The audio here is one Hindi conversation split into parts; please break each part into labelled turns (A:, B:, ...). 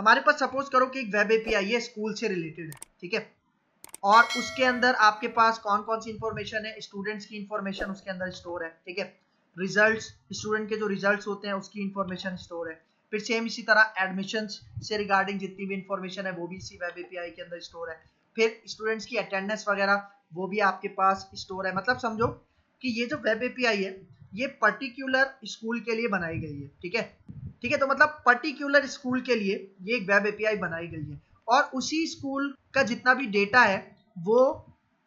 A: हमारे पास सपोज करो कि एक वेब एपीआई है, स्कूल से रिलेटेड है, ठीक है, और उसके अंदर आपके पास कौन कौन सी इंफॉर्मेशन है, स्टूडेंट्स की इंफॉर्मेशन उसके अंदर स्टोर है, ठीक है, रिजल्ट्स, स्टूडेंट के जो रिजल्ट्स होते हैं उसकी इंफॉर्मेशन स्टोर है, फिर सेम इसी तरह एडमिशंस से रिगार्डिंग जितनी भी इंफॉर्मेशन है वो भी इसी वेब एपीआई के अंदर स्टोर है, फिर स्टूडेंट्स की अटेंडेंस वगैरह वो भी आपके पास स्टोर है। मतलब समझो कि ये जो वेब एपीआई है ये पर्टिकुलर स्कूल के लिए बनाई गई है, ठीक है, ठीक है, तो मतलब पर्टिकुलर स्कूल के लिए ये एक वेब एपीआई बनाई गई है, और उसी स्कूल का जितना भी डेटा है वो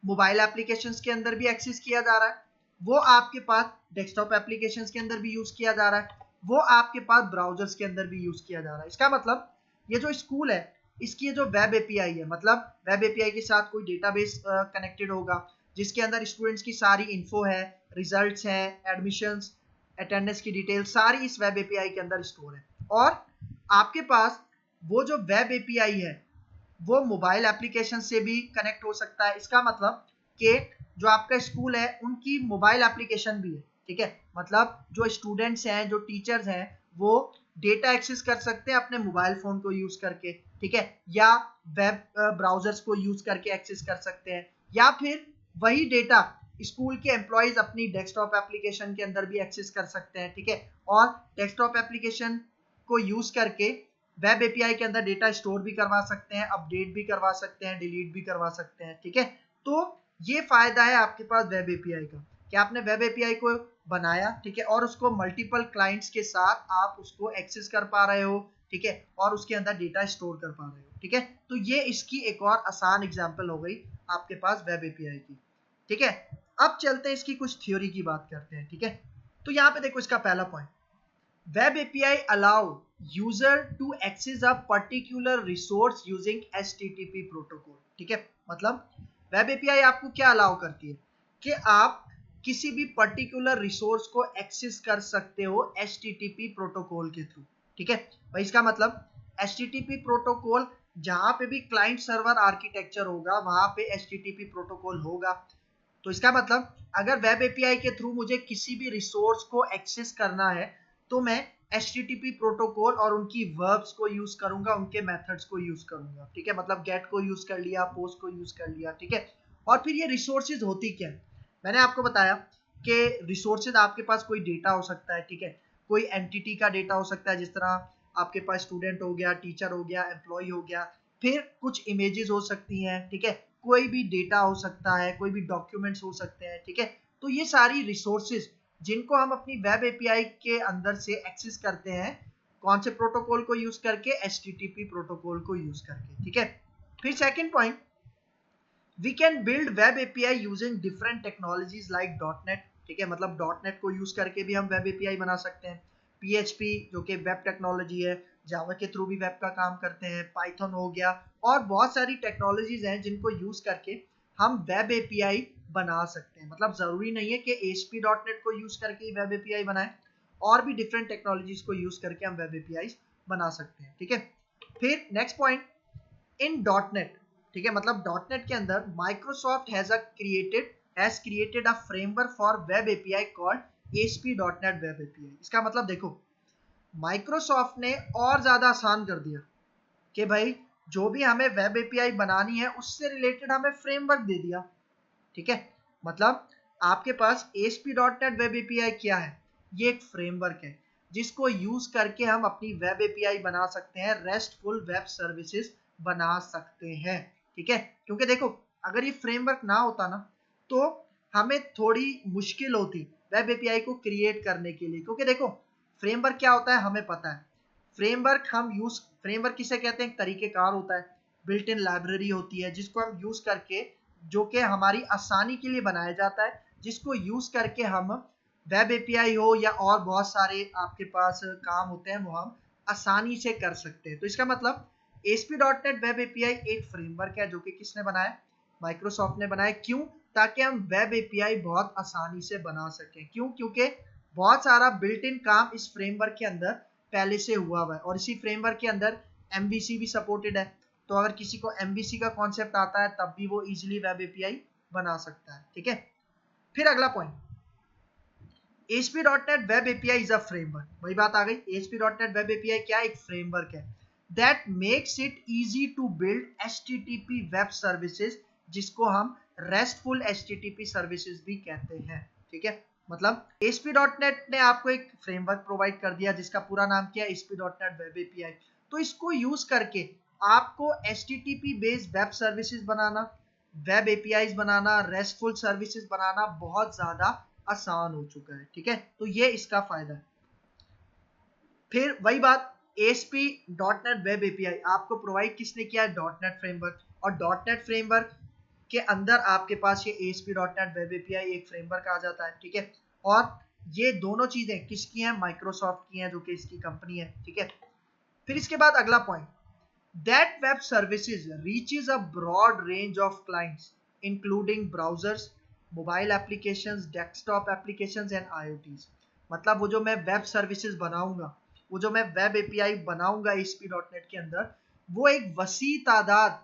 A: मोबाइल एप्लीकेशंस के अंदर भी एक्सेस किया जा रहा है, वो आपके पास डेस्कटॉप एप्लीकेशंस के अंदर भी यूज किया जा रहा है, वो आपके पास ब्राउजर्स के अंदर भी यूज किया जा रहा है। इसका मतलब ये जो स्कूल है इसकी जो वेब एपीआई है, मतलब वेब एपीआई के साथ कोई डेटाबेस कनेक्टेड होगा जिसके अंदर स्टूडेंट्स की सारी इन्फो है, रिजल्ट्स हैं, एडमिशंस, अटेंडेंस की डिटेल सारी इस वेब एपीआई के अंदर स्टोर है, और आपके पास वो जो वेब एपीआई है वो मोबाइल एप्लीकेशन से भी कनेक्ट हो सकता है। इसका मतलब कि जो आपका स्कूल है उनकी मोबाइल एप्लीकेशन भी है, ठीक है, मतलब जो स्टूडेंट्स हैं, जो टीचर्स हैं, वो डेटा एक्सेस कर सकते हैं अपने मोबाइल फोन को यूज करके, ठीक है, या वेब ब्राउजर्स को यूज करके एक्सेस कर सकते हैं, या फिर वही डेटा स्कूल के एम्प्लॉयज अपनी डेस्कटॉप एप्लीकेशन के अंदर भी एक्सेस कर सकते हैं, ठीक है, और डेस्कटॉप एप्लीकेशन को यूज करके वेब एपीआई के अंदर डेटा स्टोर भी करवा सकते हैं, अपडेट भी करवा सकते हैं, डिलीट भी करवा सकते हैं, ठीक है। तो ये फायदा है आपके पास वेब एपीआई का कि आपने वेब एपीआई को बनाया, ठीक है, और उसको मल्टीपल क्लाइंट्स के साथ आप उसको एक्सेस कर पा रहे हो, ठीक है, और उसके अंदर डेटा स्टोर कर पा रहे हो, ठीक है। तो ये इसकी एक और आसान एग्जांपल हो गई आपके पास वेब एपीआई की, ठीक है। अब चलते हैं इसकी कुछ थ्योरी की बात करते हैं, ठीक है। तो यहाँ पे देखो इसका पहला point, Web API allow user to access a particular resource using HTTP protocol, ठीक है, मतलब Web API आपको क्या अलाउ करती है कि आप किसी भी पर्टिकुलर रिसोर्स को एक्सेस कर सकते हो HTTP प्रोटोकॉल के थ्रू, ठीक है भाई। इसका मतलब HTTP प्रोटोकॉल जहां पे भी क्लाइंट सर्वर आर्किटेक्चर होगा वहां पे HTTP प्रोटोकॉल होगा। तो इसका मतलब अगर वेब एपीआई के थ्रू मुझे किसी भी रिसोर्स को एक्सेस करना है तो मैं HTTP प्रोटोकॉल और उनकी वर्ब्स को यूज करूंगा, उनके मेथड्स को यूज करूंगा, ठीक है, मतलब गेट को यूज कर लिया, पोस्ट को यूज कर लिया, ठीक है। और फिर ये रिसोर्सेज होती क्या है, मैंने आपको बताया कि रिसोर्सेज आपके पास कोई डेटा हो सकता है, ठीक है, कोई एंटिटी का डेटा हो सकता है, जिस तरह आपके पास स्टूडेंट हो गया, टीचर हो गया, एम्प्लॉय हो गया, फिर कुछ इमेजेस हो सकती हैं, ठीक है, कोई भी डेटा हो सकता है, कोई भी डॉक्यूमेंट्स हो सकते हैं, ठीक है। तो ये सारी रिसोर्सेज जिनको हम अपनी वेब एपीआई के अंदर से एक्सेस करते हैं, कौन से प्रोटोकॉल को यूज करके, HTTP प्रोटोकॉल को यूज करके, ठीक है। फिर second point, we can build web API using different technologies like .NET, ठीक है, मतलब .NET को यूज करके भी हम वेब एपीआई बना सकते हैं, PHP जो कि वेब टेक्नोलॉजी है, जावा के थ्रू भी वेब का काम करते हैं, पाइथन हो गया, और बहुत सारी टेक्नोलॉजीज हैं जिनको यूज करके हम वेब एपीआई बना सकते हैं। मतलब जरूरी नहीं है कि ASP.NET को यूज करके ही वेब एपीआई बनाएं, और भी डिफरेंट टेक्नोलॉजीज को यूज करके हम वेब एपीआई बना सकते हैं, ठीक है। फिर नेक्स्ट पॉइंट, इन .NET, ठीक है, मतलब .NET के अंदर Microsoft has created a framework for web API called ASP.NET web API. इसका मतलब देखो माइक्रोसॉफ्ट ने और ज्यादा आसान कर दिया कि भाई जो भी हमें वेब एपीआई बनानी है उससे रिलेटेड हमें फ्रेमवर्क दे दिया, ठीक है। मतलब आपके पास ASP.NET वेब एपीआई क्या है, ये एक फ्रेमवर्क है जिसको यूज करके हम अपनी वेब एपीआई बना सकते हैं, रेस्टफुल वेब सर्विसेज बना सकते हैं, ठीक है। क्योंकि देखो अगर ये फ्रेमवर्क ना होता ना तो हमें थोड़ी मुश्किल होती वेब एपीआई को क्रिएट करने के लिए, क्योंकि देखो फ्रेमवर्क क्या होता है हमें पता है, फ्रेमवर्क किसे कहते हैं, एक तरीकेकार होता है, बिल्ट इन लाइब्रेरी होती है जिसको हम यूज करके, जो कि हमारी आसानी के लिए बनाया जाता है, जिसको यूज करके हम वेब एपीआई हो या और बहुत सारे आपके पास काम होते हैं वो हम आसानी से कर सकते हैं। तो इसका मतलब ASP.NET वेब एपीआई एक फ्रेमवर्क है जो कि किसने बनाया, माइक्रोसॉफ्ट ने बनाया। क्यों, ताकि हम वेब एपीआई बहुत आसानी से बना सकें। क्यों, क्योंकि बहुत सारा बिल्ट इन काम इस फ्रेमवर्क के अंदर पहले से हुआ हुआ है, और इसी फ्रेमवर्क के अंदर MVC भी सपोर्टेड है। तो अगर किसी को MVC का कॉन्सेप्ट आता है तब भी वो इजीली वेब एपीआई बना सकता है, ठीक है। फिर अगला point, ASP.NET web API is a framework, वही बात आ गई, ASP.NET वेब एपीआई क्या, एक फ्रेमवर्क है that makes it easy to build HTTP web services, जिसको हम रेस्टफुल HTTP सर्विसेज भी कहते हैं। ठीक है, मतलब ASP.NET ने आपको एक फ्रेमवर्क प्रोवाइड कर दिया जिसका पूरा नाम क्या है, ASP.NET वेब API। तो इसको यूज करके आपको HTTP बेस्ड वेब सर्विसेज बनाना, वेब APIs बनाना, रेस्टफुल सर्विसेज बनाना बहुत ज्यादा आसान हो चुका है। ठीक है, तो ये इसका फायदा है। फिर वही बात, ASP.NET वेब API आपको प्रोवाइड किसने किया है, .NET फ्रेमवर्क, और .NET फ्रेमवर्क के अंदर आपके पास ये ASP.NET वेब API एक फ्रेमवर्क आ जाता है। ठीक है, और ये दोनों चीजें किसकी हैं, माइक्रोसॉफ्ट की हैं, जो कि इसकी कंपनी है। ठीक है, फिर इसके बाद अगला point, that web services reaches a broad range of clients including browsers, mobile applications, desktop applications and IoTs। मतलब वो जो मैं वेब सर्विसेज बनाऊंगा, वो जो मैं वेब API बनाऊंगा ASP.NET के अंदर, वो एक वसी तादाद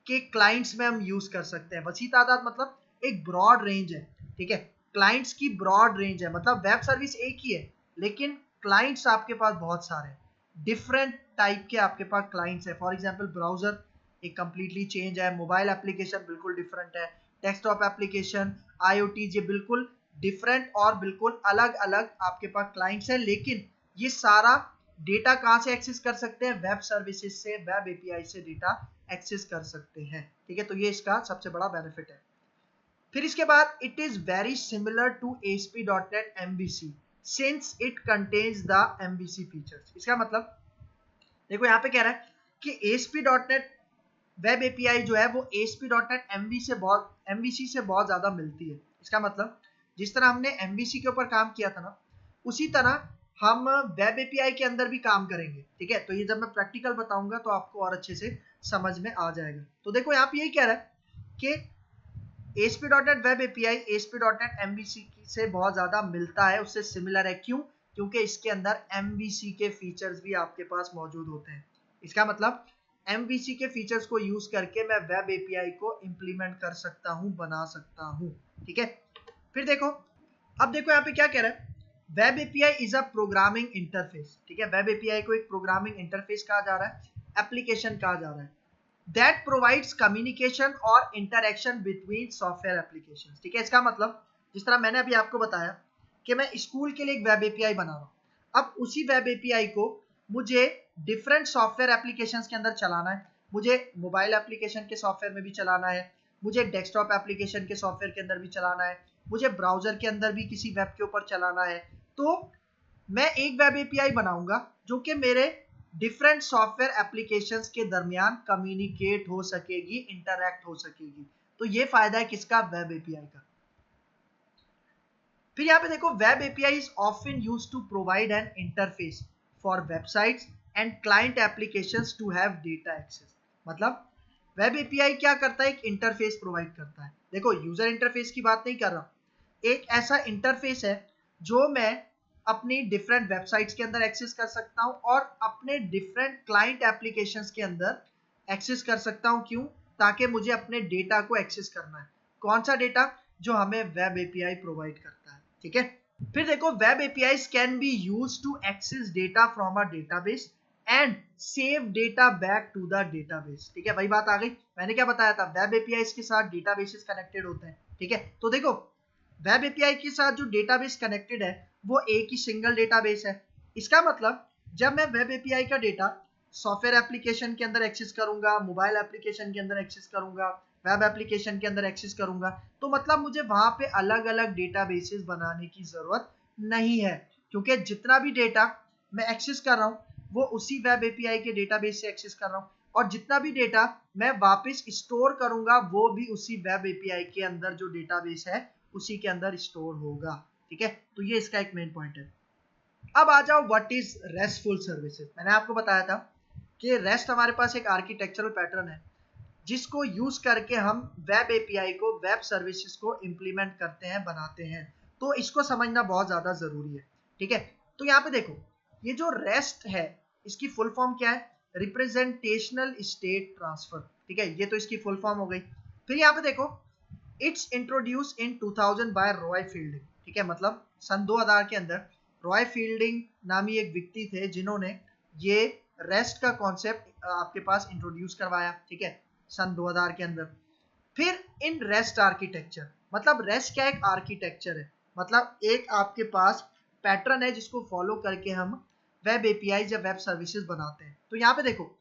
A: के क्लाइंट्स में हम यूज कर सकते हैं। वसी तादाद मतलब एक ब्रॉड रेंज है। ठीक है, क्लाइंट्स की ब्रॉड रेंज है, मतलब वेब सर्विस एक ही है लेकिन क्लाइंट्स आपके पास बहुत सारे हैं, डिफरेंट टाइप के आपके पास क्लाइंट्स है। फॉर एग्जांपल ब्राउजर एक कंप्लीटली चेंज है, मोबाइल एप्लीकेशन बिल्कुल डिफरेंट है, डेस्कटॉप एप्लीकेशन, IoT ये बिल्कुल डिफरेंट और बिल्कुल अलग अलग आपके पास क्लाइंट्स है। लेकिन ये सारा डेटा कहां से एक्सेस कर सकते हैं, वेब सर्विसेज से, वेब API से डेटा एक्सेस कर सकते हैं। ठीक है, तो ये इसका सबसे बड़ा बेनिफिट है। फिर इसके बाद it is very similar to ASP.NET MVC since it contains the MVC features. इसका मतलब देखो यहाँ पे कह रहा है कि ASP.NET वेब API जो है वो ASP.NET MVC से बहुत ज्यादा मिलती है। इसका मतलब जिस तरह हमने MVC के ऊपर काम किया था ना, उसी तरह हम वेब API के अंदर भी काम करेंगे। ठीक है, तो ये जब मैं प्रैक्टिकल बताऊंगा तो आपको और अच्छे से समझ में आ जाएगा। तो देखो यहाँ पे यही कह रहा है कि ASP.NET web API ASP.NET MVC से बहुत ज्यादा मिलता है, उससे सिमिलर है। क्यों? क्योंकि इसके अंदर MVC के फीचर्स भी आपके पास मौजूद होते हैं। इसका मतलब MVC के फीचर्स को यूज करके मैं वेब API को इंप्लीमेंट कर सकता हूं, बना सकता हूं। ठीक है, फिर देखो, अब देखो यहाँ पे क्या कह रहा है, web API is a programming interface. ठीक है, वेब API को एक प्रोग्रामिंग इंटरफेस कहा जा रहा है, एप्लीकेशन कहा जा रहा है, दैट प्रोवाइड्स कम्युनिकेशन और इंटरेक्शन बिटवीन सॉफ्टवेयर एप्लीकेशन। ठीक है, इसका मतलब जिस तरह मैंने अभी आपको बताया कि मैं स्कूल के लिए एक वेब API बना रहा हूँ, अब उसी वेब API को मुझे डिफरेंट सॉफ्टवेयर एप्लीकेशन के अंदर चलाना है, मुझे मोबाइल एप्लीकेशन के सॉफ्टवेयर में भी चलाना है, मुझे डेस्कटॉप एप्लीकेशन के सॉफ्टवेयर के अंदर भी चलाना है, मुझे ब्राउजर के अंदर भी किसी वेब के ऊपर चलाना है। तो मैं एक वेब API बनाऊंगा जो कि मेरे डिफरेंट सॉफ्टवेयर एप्लीकेशंस के दरमियान कम्युनिकेट हो सकेगी, इंटरैक्ट हो सकेगी। तो ये फायदा है किसका, वेब API का। फिर यहाँ पे देखो, web API is often used to provide an interface for websites and client applications to have data access. मतलब वेब API क्या करता है, एक इंटरफेस प्रोवाइड करता है। देखो यूजर इंटरफेस की बात नहीं कर रहा, एक ऐसा इंटरफेस है जो मैं अपनी डिफरेंट वेबसाइट्स के अंदर एक्सेस कर सकता हूं और अपने डिफरेंट क्लाइंट एप्लीकेशंस के अंदर एक्सेस कर सकता हूं। क्यों? ताकि मुझे अपने डेटा को एक्सेस करना है। कौन सा डेटा? जो हमें वेब API प्रोवाइड करता है। ठीक है, फिर देखो, web APIs can be used to access data from a database and save data back to the database. ठीक है, वही बात आ गई, मैंने क्या बताया था, वेब APIs के साथ डेटाबेसेस कनेक्टेड होते हैं। ठीक है, तो देखो वेब API के साथ जो डेटाबेस कनेक्टेड है वो एक ही सिंगल डेटाबेस है। इसका मतलब जब मैं वेब API का डेटा सॉफ्टवेयर एप्लीकेशन के अंदर एक्सेस करूंगा, मोबाइल एप्लीकेशन के अंदर एक्सेस करूंगा, वेब एप्लीकेशन के अंदर एक्सेस करूंगा, तो मतलब मुझे वहां पे अलग अलग डेटाबेसेस बनाने की जरूरत नहीं है, क्योंकि जितना भी डेटा मैं एक्सेस कर रहा हूँ वो उसी वेब API के डेटाबेस से एक्सेस कर रहा हूँ, और जितना भी डेटा मैं वापस स्टोर करूंगा वो भी उसी वेब API के अंदर जो डेटाबेस है उसी के अंदर स्टोर होगा। ठीक है, तो ये इसका एक मेन पॉइंट है। अब आ जाओ, व्हाट इज रेस्टफुल सर्विसेज। मैंने आपको बताया था कि रेस्ट हमारे पास एक आर्किटेक्चरल पैटर्न है जिसको यूज करके हम वेब API को, वेब सर्विसेज को इंप्लीमेंट करते हैं, बनाते हैं। तो इसको समझना बहुत ज्यादा जरूरी है। ठीक है, तो यहाँ पे देखो, ये जो रेस्ट है इसकी फुल फॉर्म क्या है, रिप्रेजेंटेशनल स्टेट ट्रांसफर। ठीक है, ये तो इसकी फुल फॉर्म हो गई। फिर यहाँ पे देखो, it's introduce in 2000 by Roy Fielding. ठीक है, मतलब सन 2000 के अंदर रॉय फील्डिंग नामी एक व्यक्ति थे जिन्होंने ये रेस्ट का कॉन्सेप्ट आपके पास इंट्रोड्यूस करवाया, ठीक है, सन 2000 के अंदर। फिर इन रेस्ट आर्किटेक्चर, मतलब रेस्ट क्या एक आर्किटेक्चर है, मतलब एक आपके पास पैटर्न है जिसको फॉलो करके हम वेब एपीआई या वेब सर्विसेज बनाते हैं। तो यहाँ पे देखो,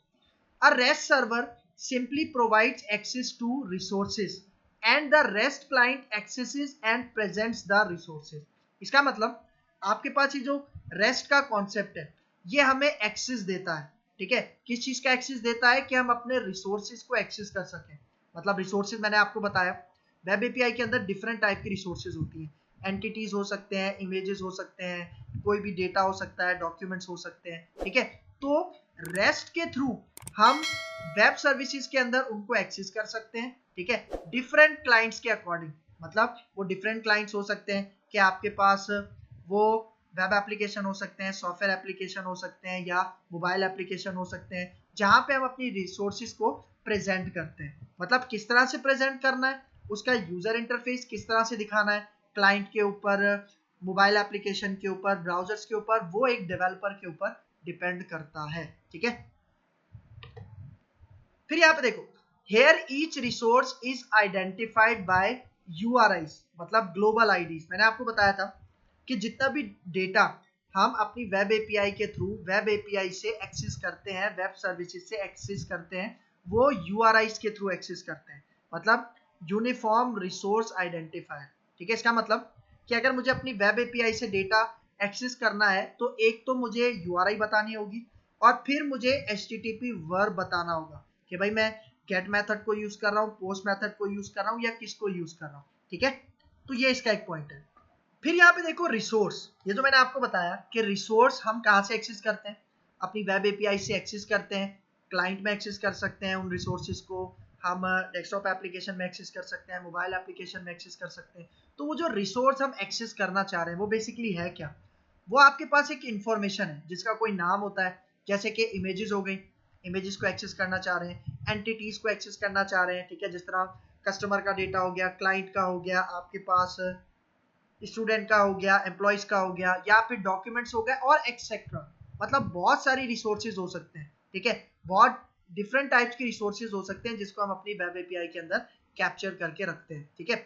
A: a REST server simply provides access to resources and the REST client accesses and presents the resources। इसका मतलब आपके पास ये जो REST का कॉन्सेप्ट है ये हमें एक्सेस देता है, ठीक है, किस चीज का एक्सेस देता है कि हम अपने रिसोर्सेज को एक्सेस कर सकें। मतलब रिसोर्सेज मैंने आपको बताया वेब एपीआई के अंदर डिफरेंट टाइप की रिसोर्सेज होती हैं, एंटिटीज हो सकते हैं, इमेजेस हो सकते हैं, कोई भी डेटा हो सकता है, डॉक्यूमेंट्स हो सकते हैं, ठीक है। तो रेस्ट के थ्रू हम वेब सर्विसेज के अंदर उनको एक्सेस कर सकते हैं, ठीक है, डिफरेंट क्लाइंट्स के अकॉर्डिंग। मतलब वो डिफरेंट क्लाइंट्स हो सकते हैं कि आपके पास वो वेब एप्लीकेशन हो सकते हैं, सॉफ्टवेयर एप्लीकेशन हो सकते हैं, या मोबाइल एप्लीकेशन हो सकते हैं, जहां पे हम अपनी रिसोर्सेज को प्रेजेंट करते हैं। मतलब किस तरह से प्रेजेंट करना है, उसका यूजर इंटरफेस किस तरह से दिखाना है, क्लाइंट के ऊपर, मोबाइल एप्लीकेशन के ऊपर, ब्राउजर्स के ऊपर, वो एक डेवलपर के ऊपर डिपेंड करता है, ठीक है। फिर यहाँ पे देखो, here each resource is identified by URIs, मतलब ग्लोबल आईडीज। मैंने आपको बताया था कि जितना भी डेटा हम अपनी वेब एपीआई के थ्रू वेब एपीआई से एक्सेस करते हैं, वेब सर्विसेज से एक्सेस करते हैं, वो यूआरआईज के थ्रू एक्सेस करते हैं, मतलब यूनिफॉर्म रिसोर्स आइडेंटिफायर, ठीक है। इसका मतलब कि अगर मुझे अपनी वेब एपीआई से डेटा एक्सेस करना है तो एक तो मुझे यूआरआई बतानी होगी और फिर मुझे एचटीटीपी वर्ब बताना होगा कि भाई मैं गेट मेथड को यूज कर रहा हूँ, पोस्ट मेथड को यूज कर रहा हूँ, या किसको यूज कर रहा हूँ, ठीक है। तो ये इसका एक पॉइंट है। फिर यहाँ पे देखो रिसोर्स, ये जो मैंने आपको बताया कि रिसोर्स हम कहाँ से एक्सेस करते हैं, अपनी वेब एपीआई से एक्सेस करते हैं, क्लाइंट में एक्सेस कर सकते हैं उन रिसोर्सेज को, हम डेस्कटॉप एप्लीकेशन में एक्सेस कर सकते हैं, मोबाइल एप्लीकेशन में एक्सेस कर सकते हैं। तो वो जो रिसोर्स हम एक्सेस करना चाह रहे हैं वो बेसिकली है क्या, वो आपके पास एक इंफॉर्मेशन है जिसका कोई नाम होता है, जैसे कि इमेजेस हो गई, इमेजेस को एक्सेस करना चाह रहे हैं, एंटिटीज को एक्सेस करना चाह रहे हैं, ठीक है, जिस तरह कस्टमर का डेटा हो गया, क्लाइंट का हो गया, आपके पास स्टूडेंट का हो गया, एम्प्लॉयज का हो गया, या फिर डॉक्यूमेंट्स हो गए और एक्सेट्रा। मतलब बहुत सारी रिसोर्सेज हो सकते हैं, ठीक है, बहुत डिफरेंट टाइप्स के रिसोर्सेज हो सकते हैं जिसको हम अपनी वेब एपीआई के अंदर कैप्चर करके रखते हैं, ठीक है।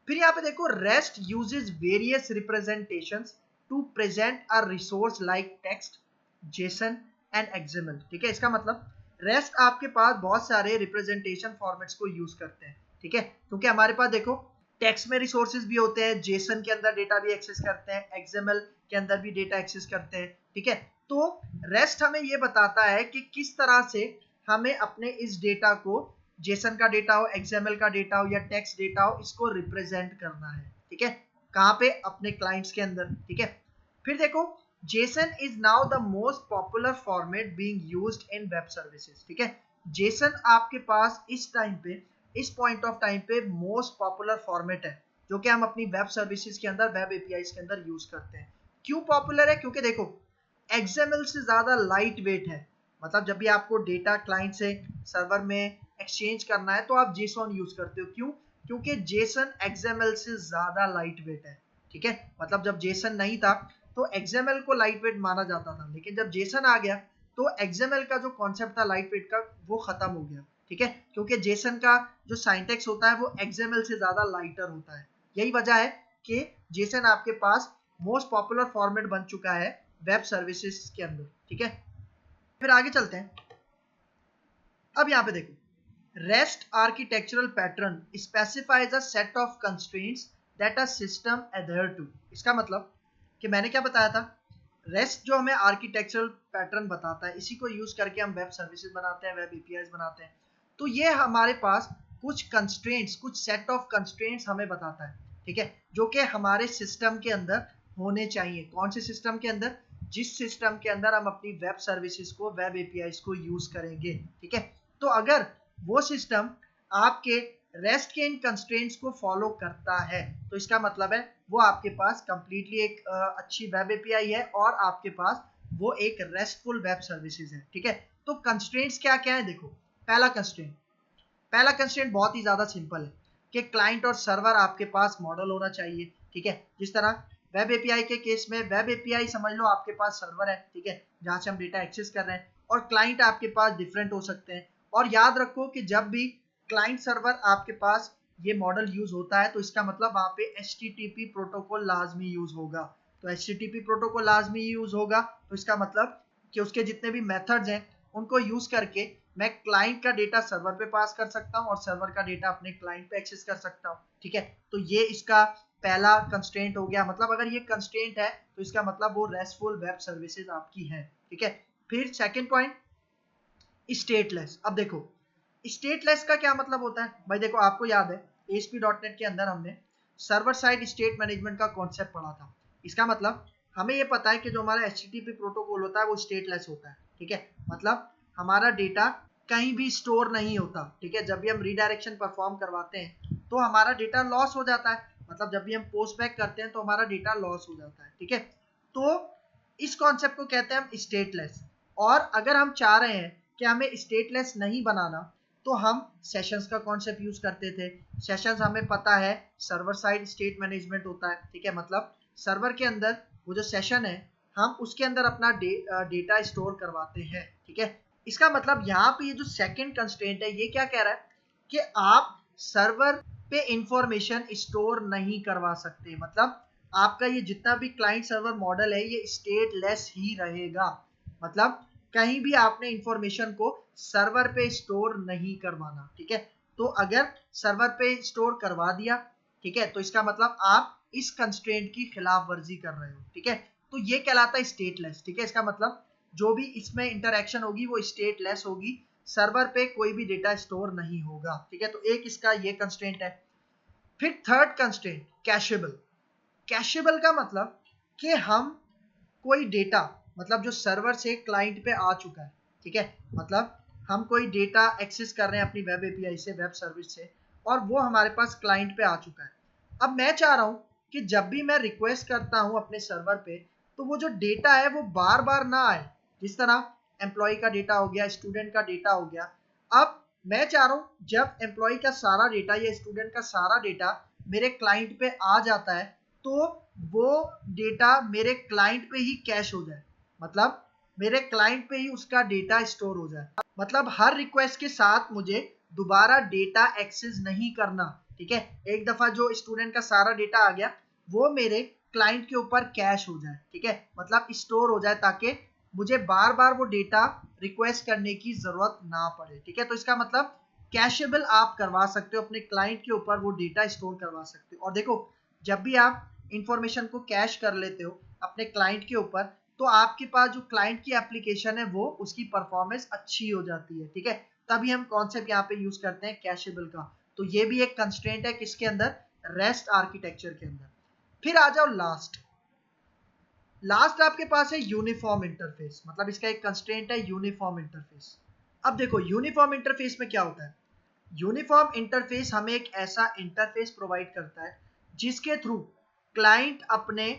A: फिर यहाँ पे देखो, REST uses various representations to present a resource like text, JSON and XML, ठीक है। इसका मतलब रेस्ट आपके पास बहुत सारे रिप्रेजेंटेशन फॉर्मेट्स को यूज करते हैं, ठीक है, क्योंकि हमारे पास देखो टेक्स्ट में रिसोर्सेज भी होते हैं, जेसन के अंदर डेटा भी एक्सेस करते हैं, एक्सएमएल के अंदर भी डेटा एक्सेस करते हैं, ठीक है। तो रेस्ट हमें ये बताता है कि किस तरह से हमें अपने इस डेटा को, जेसन का डेटा हो, एक्सएमएल का डेटा हो, या टेक्स्ट डेटा हो, इसको रिप्रेजेंट करना है, ठीक है, कहाँ पे, अपने क्लाइंट्स के अंदर, ठीक है। फिर देखो, Jason is now the most popular format being used in web services, ठीक है। जेसन आपके पास इस टाइम पे, इस पॉइंट ऑफ टाइम पे मोस्ट पॉपुलर फॉर्मेट है जो कि हम अपनी वेब सर्विसेज के अंदर, वेब एपीआईज के अंदर यूज करते हैं। क्यों पॉपुलर है, क्योंकि देखो एक्सएमएल से ज्यादा लाइट वेट है, मतलब जब भी आपको डेटा क्लाइंट से सर्वर में एक्सचेंज करना है तो आप जेसन यूज करते हो। क्यों, क्योंकि जेसन एक्सएमएल से ज्यादा लाइट वेट है, ठीक है। मतलब जब जेसन नहीं था तो एक्सएमएल को लाइट वेट माना जाता था, लेकिन जब जेसन आ गया तो एक्सएमएल का जो कॉन्सेप्ट था लाइट वेट का वो खत्म हो गया, ठीक है, क्योंकि जेसन का जो सिंटैक्स होता है वो एक्सएमएल से ज्यादा लाइटर होता है। यही वजह है कि जेसन आपके पास मोस्ट पॉपुलर फॉर्मेट बन चुका है वेब सर्विसेज के अंदर, ठीक है। फिर आगे चलते हैं। अब यहाँ पे देखो, REST architectural pattern specifies a set of constraints that a system adhere to. इसका मतलब कि मैंने क्या बताया था, रेस्ट जो हमें आर्किटेक्चरल पैटर्न बताता है, इसी को यूज करके हम वेब सर्विसेज बनाते हैं, वेब एपीआईज बनाते हैं। तो ये हमारे पास कुछ कंस्ट्रेंट्स, कुछ सेट ऑफ कंस्ट्रेंट्स हमें बताता है, ठीक है, जो कि हमारे सिस्टम के अंदर होने चाहिए। कौन से सिस्टम के अंदर, जिस सिस्टम के अंदर हम अपनी वेब सर्विसेज को, वेब एपीआईज को यूज करेंगे, ठीक है। तो अगर वो सिस्टम आपके रेस्ट के इन कंस्ट्रेंट्स को फॉलो करता है तो इसका मतलब है वो आपके पास कंप्लीटली एक अच्छी वेब एपीआई है और आपके पास वो एक रेस्टफुल वेब सर्विसेज है, ठीक है। तो कंस्ट्रेंट्स क्या क्या है, देखो पहला कंस्ट्रेंट बहुत ही ज्यादा सिंपल है कि क्लाइंट और सर्वर आपके पास मॉडल होना चाहिए, ठीक है। जिस तरह वेब एपीआई के केस में वेब एपीआई समझ लो आपके पास सर्वर है, ठीक है, जहां से हम डेटा एक्सेस कर रहे हैं, और क्लाइंट आपके पास डिफरेंट हो सकते हैं। और याद रखो कि जब भी क्लाइंट सर्वर आपके पास ये मॉडल यूज होता है तो इसका मतलब वहां पे HTTP प्रोटोकॉल लाजमी यूज होगा। तो HTTP प्रोटोकॉल लाजमी यूज होगा तो इसका मतलब कि उसके जितने भी मेथड्स हैं उनको यूज करके मैं क्लाइंट का डेटा सर्वर पे पास कर सकता हूँ और सर्वर का डेटा अपने क्लाइंट पे एक्सेस कर सकता हूँ, ठीक है। तो ये इसका पहला कंस्ट्रेंट हो गया। मतलब अगर ये कंस्ट्रेंट है तो इसका मतलब वो रेस्टफुल वेब सर्विसेज आपकी हैं, ठीक है। फिर सेकंड पॉइंट, स्टेटलेस। अब देखो स्टेटलेस का क्या मतलब होता है भाई, देखो आपको याद है ASP.NET के अंदर हमने सर्वर साइड स्टेट मैनेजमेंट का कॉन्सेप्ट पढ़ा था। इसका मतलब हमें ये पता है कि जो हमारा HTTP प्रोटोकॉल होता है वो स्टेटलेस होता है, ठीक है। मतलब हमारा डेटा कहीं भी स्टोर नहीं होता, ठीक है। जब भी हम रीडायरेक्शन परफॉर्म करवाते हैं तो हमारा डेटा लॉस हो जाता है, मतलब जब भी हम पोस्ट बैक करते हैं तो हमारा डेटा लॉस हो जाता है, ठीक है। तो इस कॉन्सेप्ट को कहते हैं हम स्टेटलेस। और अगर हम चाह रहे हैं कि हमें स्टेटलेस नहीं बनाना तो हम सेशंस का कॉन्सेप्ट यूज करते थे। सेशंस हमें पता है सर्वर साइड स्टेट मैनेजमेंट होता है, ठीक है। मतलब सर्वर के अंदर वो जो सेशन है हम उसके अंदर अपना डेटा स्टोर करवाते हैं, ठीक है। इसका मतलब यहाँ पे ये जो सेकंड कंस्ट्रेंट है ये क्या कह रहा है कि आप सर्वर पे इंफॉर्मेशन स्टोर नहीं करवा सकते। मतलब आपका ये जितना भी क्लाइंट सर्वर मॉडल है ये स्टेटलेस ही रहेगा। मतलब कहीं भी आपने इंफॉर्मेशन को सर्वर पे स्टोर नहीं करवाना, ठीक है। तो अगर सर्वर पे स्टोर करवा दिया, ठीक है, तो इसका मतलब आप इस कंस्ट्रेंट की खिलाफ वर्जी कर रहे हो, ठीक है। तो ये कहलाता है स्टेटलेस, ठीक है। इसका मतलब जो भी इसमें इंटरेक्शन होगी वो स्टेटलेस होगी, सर्वर पे कोई भी डेटा स्टोर नहीं होगा, ठीक है। तो एक इसका ये कंस्ट्रेंट है। फिर थर्ड कंस्ट्रेंट कैशेबल। कैशेबल का मतलब कि हम कोई डेटा, मतलब जो सर्वर से क्लाइंट पे आ चुका है, ठीक है, मतलब हम कोई डेटा एक्सेस कर रहे हैं अपनी वेब एपीआई से, वेब सर्विस से, और वो हमारे पास क्लाइंट पे आ चुका है। अब मैं चाह रहा हूं कि जब भी मैं रिक्वेस्ट करता हूं अपने सर्वर पे तो वो जो डेटा है वो बार बार ना आए। जिस तरह एम्प्लॉय का डेटा हो गया, स्टूडेंट का डेटा हो गया। अब मैं चाह रहा हूं जब एम्प्लॉय का सारा डेटा या स्टूडेंट का सारा डेटा मेरे क्लाइंट पे आ जाता है तो वो डेटा मेरे क्लाइंट पे ही कैश हो जाए, मतलब मेरे क्लाइंट पे ही उसका डेटा स्टोर हो जाए। मतलब हर रिक्वेस्ट के साथ मुझे दोबारा डेटा एक्सेस नहीं करना, ठीक है। एक दफा जो स्टूडेंट का सारा डेटा आ गया वो मेरे क्लाइंट के ऊपर कैश हो जाए, ठीक है, मतलब स्टोर हो जाए, ताकि मुझे बार बार वो डेटा रिक्वेस्ट करने की जरूरत ना पड़े, ठीक है। तो इसका मतलब कैशेबल आप करवा सकते हो, अपने क्लाइंट के ऊपर वो डेटा स्टोर करवा सकते हो। और देखो जब भी आप इंफॉर्मेशन को कैश कर लेते हो अपने क्लाइंट के ऊपर तो आपके पास जो क्लाइंट की एप्लीकेशन है वो उसकी परफॉर्मेंस अच्छी हो जाती है, ठीक है। तभी हम कॉन्सेप्ट यहाँ पे यूज करते हैं कैशेबल का। तो ये भी एक कंस्ट्रेंट है किसके अंदर, रेस्ट आर्किटेक्चर के अंदर। फिर आ जाओ लास्ट। लास्ट आपके पास है यूनिफॉर्म इंटरफेस। मतलब इसका एक कंस्ट्रेंट है यूनिफॉर्म इंटरफेस। अब देखो यूनिफॉर्म इंटरफेस में क्या होता है, यूनिफॉर्म इंटरफेस हमें एक ऐसा इंटरफेस प्रोवाइड करता है जिसके थ्रू क्लाइंट अपने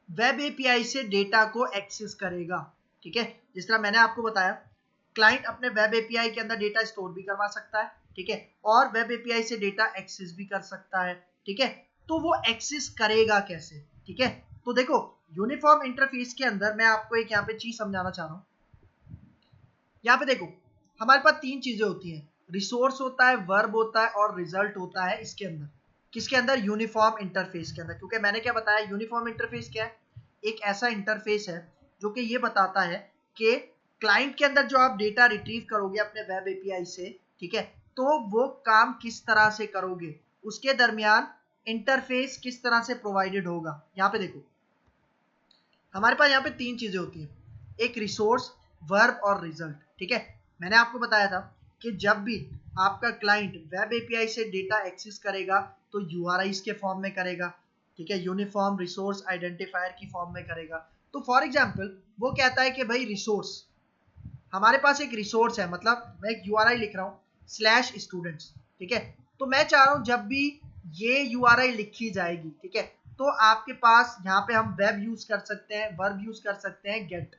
A: वेब एपीआई से डेटा को एक्सेस करेगा, ठीक है। जिस तरह मैंने आपको बताया क्लाइंट अपने वेब एपीआई के अंदर डेटा स्टोर भी करवा सकता है, ठीक है, और वेब एपीआई से डेटा एक्सेस भी कर सकता है, ठीक है। तो वो एक्सेस करेगा कैसे, ठीक है। तो देखो यूनिफॉर्म इंटरफेस के अंदर मैं आपको एक यहाँ पे चीज समझाना चाह रहा हूँ। यहाँ पे देखो हमारे पास तीन चीजें होती हैं, रिसोर्स होता है, वर्ब होता है और रिजल्ट होता है इसके अंदर। किसके अंदर, यूनिफॉर्म इंटरफेस के अंदर। क्योंकि मैंने क्या बताया, यूनिफॉर्म इंटरफेस क्या है, एक ऐसा इंटरफेस है जो कि ये बताता है कि क्लाइंट के अंदर जो आप डेटा रिट्रीव करोगे अपने वेब एपीआई से, ठीक है, तो वो काम किस तरह से करोगे, उसके दरमियान इंटरफेस किस तरह से प्रोवाइडेड होगा। यहाँ पे देखो हमारे पास यहाँ पे तीन चीजें होती हैं, एक रिसोर्स, वर्ब और रिजल्ट, ठीक है। मैंने आपको बताया था कि जब भी आपका क्लाइंट वेब एपीआई से डेटा एक्सेस करेगा तो यूआरआईज के फॉर्म में करेगा, ठीक है, यूनिफॉर्म रिसोर्स आइडेंटिफायर की फॉर्म में करेगा। तो फॉर एग्जांपल वो कहता है कि भाई रिसोर्स, हमारे पास एक रिसोर्स है, मतलब मैं एक यूआरआई लिख रहा हूँ /students, ठीक है। तो मैं चाह रहा हूँ जब भी ये यूआरआई लिखी जाएगी, ठीक है, तो आपके पास यहाँ पे हम वेब यूज कर सकते हैं, वर्ब यूज कर सकते हैं, गेट।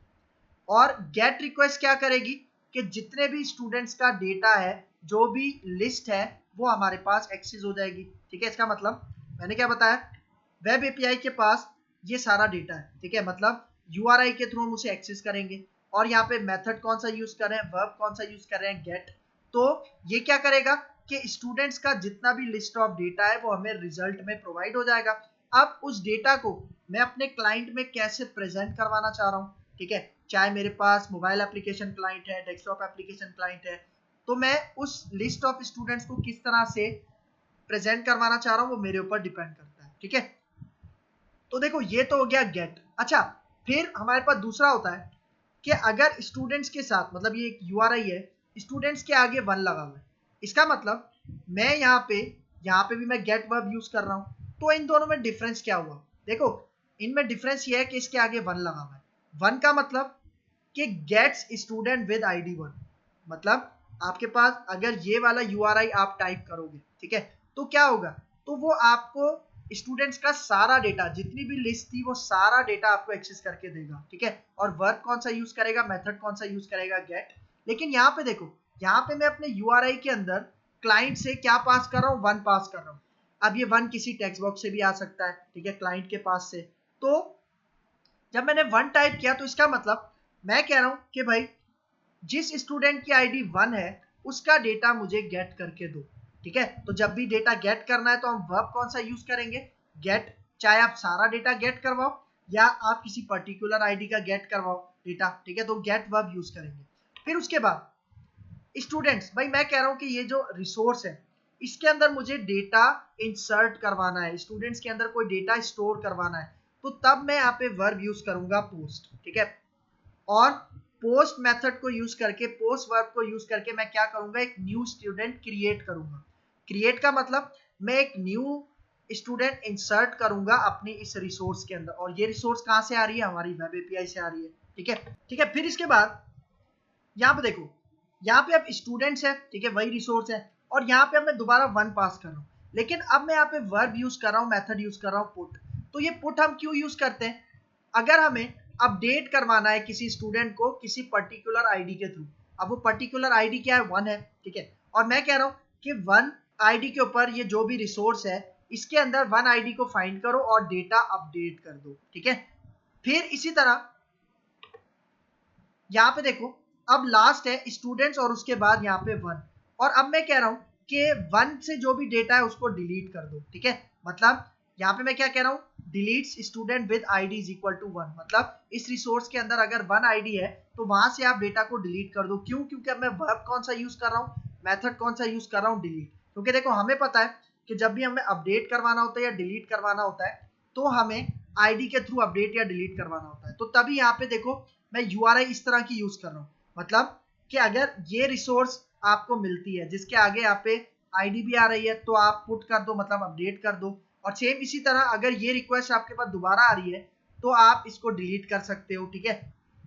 A: और गेट रिक्वेस्ट क्या करेगी कि जितने भी स्टूडेंट्स का डेटा है, जो भी लिस्ट है, वो हमारे पास एक्सेस हो जाएगी, ठीक है। इसका मतलब मैंने क्या बताया, वेब एपीआई के पास ये सारा डेटा है, ठीक है। मतलब URI के थ्रू हम उसे एक्सेस करेंगे, और यहाँ पे मेथड कौन सा यूज कर रहे हैं, वर्ब कौन सा यूज कर रहे हैं, गेट। तो ये क्या करेगा कि स्टूडेंट्स का जितना भी लिस्ट ऑफ डेटा है वो हमें रिजल्ट में प्रोवाइड हो जाएगा। अब उस डेटा को मैं अपने क्लाइंट में कैसे प्रेजेंट करवाना चाह रहा हूँ, ठीक है। चाहे मेरे पास मोबाइल एप्लीकेशन क्लाइंट है, डेस्कटॉप एप्लीकेशन क्लाइंट है, तो मैं उस लिस्ट ऑफ स्टूडेंट्स को किस तरह से प्रेजेंट करवाना चाह रहा हूँ वो मेरे ऊपर डिपेंड करता है, ठीक है। तो देखो ये तो हो गया गेट। अच्छा, फिर हमारे पास दूसरा होता है कि अगर स्टूडेंट्स के साथ, मतलब ये एक URI है, स्टूडेंट्स के आगे वन लगा हुआ है, इसका मतलब मैं यहाँ पे भी मैं गेट वर्ब यूज कर रहा हूँ। तो इन दोनों में डिफरेंस क्या हुआ, देखो इनमें डिफरेंस ये है कि इसके आगे वन लगा हुआ है। वन का मतलब कि गेट्स स्टूडेंट विद ID 1, मतलब आपके पास अगर ये वाला URI आप टाइप करोगे, ठीक है, तो क्या होगा, तो वो आपको स्टूडेंट्स का सारा डेटा, जितनी भी लिस्ट थी वो सारा डेटा आपको एक्सेस करके देगा, ठीक है। और वर्ब कौन सा यूज करेगा, मेथड कौन सा यूज करेगा, गेट। लेकिन यहाँ पे देखो, यहाँ पे मैं अपने URI के अंदर क्लाइंट से क्या पास कर रहा हूँ, वन पास कर रहा हूँ। अब ये वन किसी टेक्स्ट बॉक्स से भी आ सकता है, ठीक है, क्लाइंट के पास से। तो जब मैंने वन टाइप किया तो इसका मतलब मैं कह रहा हूँ कि भाई जिस स्टूडेंट की ID 1 है उसका डेटा मुझे गेट करके दो, ठीक है। तो जब भी डेटा गेट करना है तो हम वर्ब कौन सा यूज करेंगे, गेट। चाहे आप सारा डेटा गेट करवाओ या आप किसी पर्टिकुलर ID का गेट करवाओ डेटा, ठीक है, तो गेट वर्ब यूज करेंगे। फिर उसके बाद स्टूडेंट्स, भाई मैं कह रहा हूं कि ये जो रिसोर्स है इसके अंदर मुझे डेटा इंसर्ट करवाना है, स्टूडेंट्स के अंदर कोई डेटा स्टोर करवाना है, तो तब मैं यहाँ पे वर्ब यूज करूंगा पोस्ट, ठीक है। और पोस्ट मेथड को यूज करके, पोस्ट वर्ब को यूज करके मैं क्या करूंगा, एक न्यू स्टूडेंट क्रिएट करूंगा। क्रिएट का मतलब मैं एक न्यू स्टूडेंट इंसर्ट करूंगा अपनी इस रिसोर्स के अंदर, और ये रिसोर्स कहां से आ रही है, हमारी वेब एपीआई से आ रही है, ठीक है। ठीक है, फिर इसके बाद यहाँ पे देखो, यहाँ पे अब स्टूडेंट्स है, ठीक है, वही रिसोर्स है, और यहाँ पे अब मैं दोबारा वन पास कर रहा हूँ। लेकिन अब मैं यहाँ पे वर्ब यूज कर रहा हूँ, मेथड यूज कर रहा हूँ पुट। तो ये पुट हम क्यों यूज करते हैं, अगर हमें अपडेट करवाना है किसी स्टूडेंट को किसी पर्टिकुलर ID के थ्रू। अब वो पर्टिकुलर ID क्या है, वन है, ठीक है। और मैं कह रहा हूँ कि वन ID के ऊपर ये जो भी रिसोर्स है इसके अंदर वन ID को फाइंड करो और डेटा अपडेट कर दो, ठीक है। फिर इसी तरह यहाँ पे देखो, अब लास्ट है स्टूडेंट्स और उसके बाद यहाँ पे वन, और अब मैं कह रहा हूँ कि वन से जो भी डेटा है उसको डिलीट कर दो, ठीक है। मतलब यहाँ पे मैं क्या कह रहा हूँ, deletes student with ID is equal to 1, मतलब इस रिसोर्स के अंदर अगर वन ID है तो वहां से आप डेटा को डिलीट कर दो। क्यों, क्योंकि अब मैं वर्ब कौन सा यूज कर रहा हूँ, मेथड कौन सा यूज कर रहा हूँ, डिलीट। क्योंकि देखो हमें पता है कि जब भी हमें अपडेट करवाना होता है या डिलीट करवाना होता है तो हमें ID के थ्रू अपडेट या डिलीट करवाना होता है। तो तभी यहाँ पे देखो मैं URI इस तरह की यूज कर रहा हूँ, मतलब कि अगर ये रिसोर्स आपको मिलती है जिसके आगे यहाँ पे ID भी आ रही है तो आप पुट कर दो, मतलब अपडेट कर दो। और सेम इसी तरह अगर ये रिक्वेस्ट आपके पास दोबारा आ रही है तो आप इसको डिलीट कर सकते हो, ठीक है।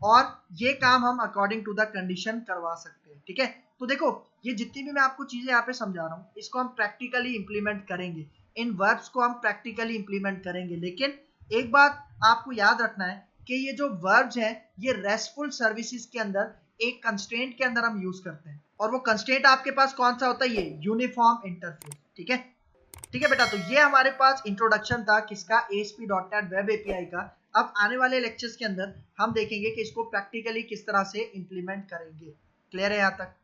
A: और ये काम हम अकॉर्डिंग टू द कंडीशन करवा सकते हैं, ठीक है। तो देखो ये जितनी भी मैं आपको चीजें यहाँ पे समझा रहा हूँ इसको हम प्रैक्टिकली इंप्लीमेंट करेंगे, इन वर्ब्स को हम प्रैक्टिकली इंप्लीमेंट करेंगे। लेकिन एक बात आपको याद रखना है कि ये जो वर्ब्स हैं ये रेस्टफुल सर्विसेज के अंदर एक कंस्ट्रेंट के अंदर हम यूज करते हैं, और वो कंस्ट्रेंट आपके पास कौन सा होता है, ये यूनिफॉर्म इंटरफेस, ठीक है। ठीक है बेटा, तो ये हमारे पास इंट्रोडक्शन था किसका, ASP.NET वेब एपीआई का। अब आने वाले लेक्चर्स के अंदर हम देखेंगे कि इसको प्रैक्टिकली किस तरह से इंप्लीमेंट करेंगे। क्लियर है यहाँ तक?